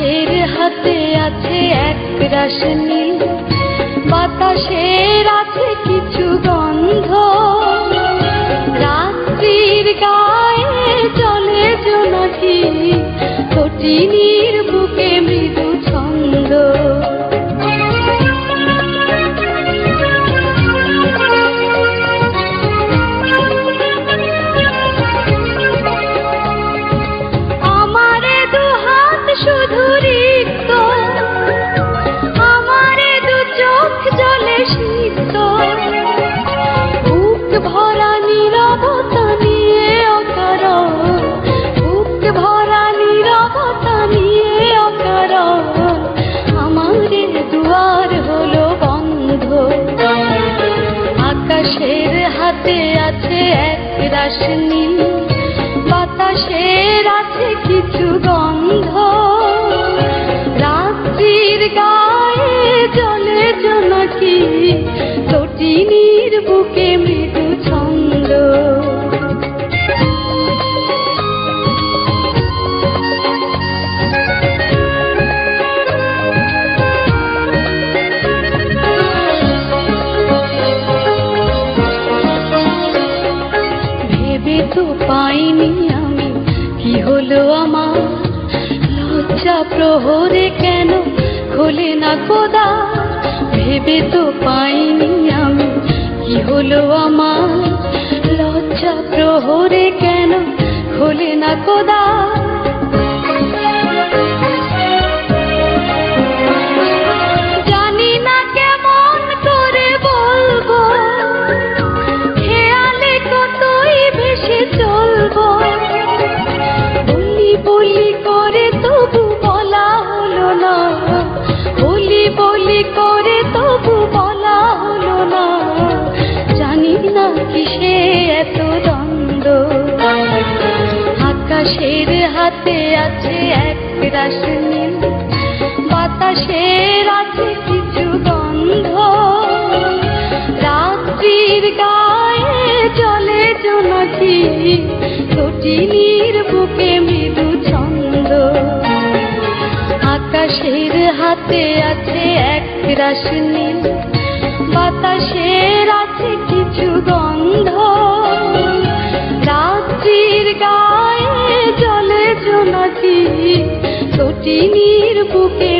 আকাশের হাতে আছে এক রাশ নীল, বাতাসের আছে কিছু গন্ধ, রাত্রির গায়ে চলে জোনাকি, তটিনীর বুকে মৃদু ছন্দ। শুধু রিক্ত, আমারে দু চোখ জলে সিক্ত, বুক ভরা নীরবতা নিয়ে অকারণ, বুক ভরা নীরবতা নিয়ে অকারণ, আমারে দুয়ার হলো বন্ধ। আকাশের হাতে আছে এক রাশ নীল, বাতাসের আছে কিছু গন্ধ, রাত্রির গায়ে জলে জোনাকি, তটিনীর বুকে মৃদু ছন্দ। ভেবে তো পাইনি আমি কি হলো আমার, লজ্জা প্রহরে কেন খোলে না কোদা। ভেবে তো পাইনি আমি কি হলো আমার, লজ্জা প্রহরে কেন খোলে না কোদা। জানি না কেমন করে বলবো, খেয়ালে কতই ভেসে চলবো, বলি বলি করে তবু বলা হলো না, বলি বলি করে তবু বলা হলো না। জানি না কিসে এত দ্বন্দ্ব। আকাশের হাতে আছে এক রাশ নীল, বাতাসের আছে কিছু গন্ধ, রাত্রির গায়ে জলে জোনাকি, তটিনীর বুকে মৃদু ছন্দ। আকাশের হাতে আছে এক রাশ নীল, বাতাসের আছে কিছু গন্ধ, রাত্রির গায়ে জলে জোনাকি, তটিনীর বুকে